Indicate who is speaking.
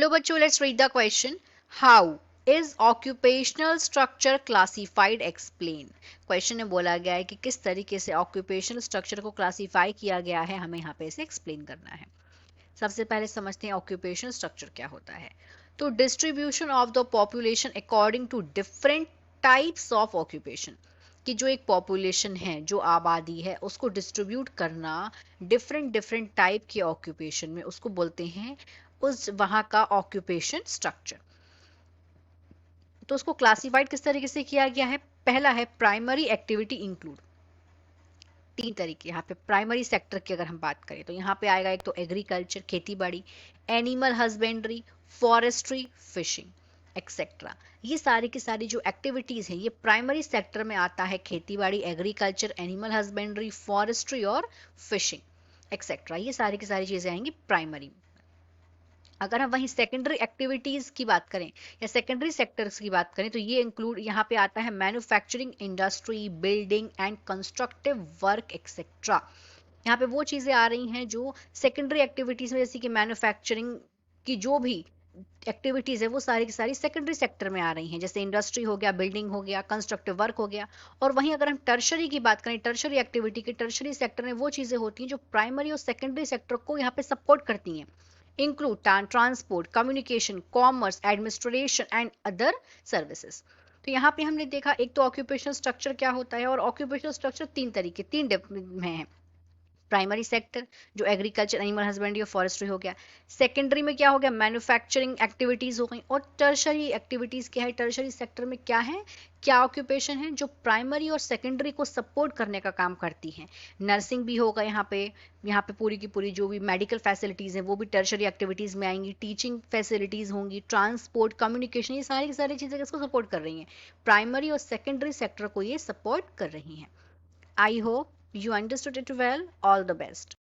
Speaker 1: चलो बच्चों, let's read the question. How is occupational structure classified, explain. Question में बोला गया है कि किस तरीके से ऑक्यूपेशनल स्ट्रक्चर को क्लासिफाई किया गया है, हमें यहाँ पे इसे एक्सप्लेन करना है. सबसे पहले समझते हैं ऑक्यूपेशनल स्ट्रक्चर क्या होता है. तो distribution of the population according to different types of occupation, कि जो एक पॉपुलेशन है, जो आबादी है, उसको डिस्ट्रीब्यूट करना डिफरेंट डिफरेंट टाइप के ऑक्यूपेशन में, उसको बोलते हैं उस वहां का ऑक्यूपेशन स्ट्रक्चर. तो उसको क्लासिफाइड किस तरीके से किया गया है. पहला है प्राइमरी एक्टिविटी इंक्लूड. तीन तरीके यहाँ पे प्राइमरी सेक्टर की अगर हम बात करें तो यहाँ पे आएगा एक तो एग्रीकल्चर, खेती बाड़ी, animal husbandry, forestry, fishing etcetera. ये सारी की सारी जो एक्टिविटीज हैं ये प्राइमरी सेक्टर में आता है. खेती बाड़ी, एग्रीकल्चर, एनिमल हस्बेंड्री, फॉरेस्ट्री और फिशिंग एक्सेट्रा, ये सारी की सारी चीजें आएंगी प्राइमरी. अगर हम वहीं सेकेंडरी एक्टिविटीज की बात करें या सेकेंडरी सेक्टर्स की बात करें तो ये इंक्लूड यहाँ पे आता है manufacturing industry, building and constructive work etcetera. यहाँ पे वो चीजें आ रही हैं जो सेकेंडरी एक्टिविटीज में, जैसे कि मैन्युफैक्चरिंग की जो भी एक्टिविटीज है वो सारी की सारी सेकेंडरी सेक्टर में आ रही हैं, जैसे इंडस्ट्री हो गया, बिल्डिंग हो गया, कंस्ट्रक्टिव वर्क हो गया. और वहीं अगर हम टर्शरी की बात करें, टर्शरी एक्टिविटी की, टर्शरी सेक्टर में वो चीजें होती हैं जो प्राइमरी और सेकेंडरी सेक्टर को यहाँ पे सपोर्ट करती हैं. Include transport, communication, commerce, administration and other services. तो यहाँ पे हमने देखा एक तो ऑक्यूपेशनल स्ट्रक्चर क्या होता है, और ऑक्यूपेशनल स्ट्रक्चर तीन तरीके, तीन में है. प्राइमरी सेक्टर जो एग्रीकल्चर, एनिमल हस्बेंड्री और फॉरेस्ट्री हो गया. सेकेंडरी में क्या हो गया, मैन्युफैक्चरिंग एक्टिविटीज हो गई. और टर्शरी एक्टिविटीज क्या है, टर्शरी सेक्टर में क्या है, क्या ऑक्यूपेशन है जो प्राइमरी और सेकेंडरी को सपोर्ट करने का काम करती हैं. नर्सिंग भी होगा यहाँ पे पूरी की पूरी जो भी मेडिकल फैसिलिटीज हैं वो भी टर्शरी एक्टिविटीज में आएंगी. टीचिंग फैसिलिटीज होंगी, ट्रांसपोर्ट, कम्युनिकेशन, ये सारी की सारी चीजें किसको सपोर्ट कर रही हैं, प्राइमरी और सेकेंडरी सेक्टर को ये सपोर्ट कर रही हैं. I hope you understood it well. All the best.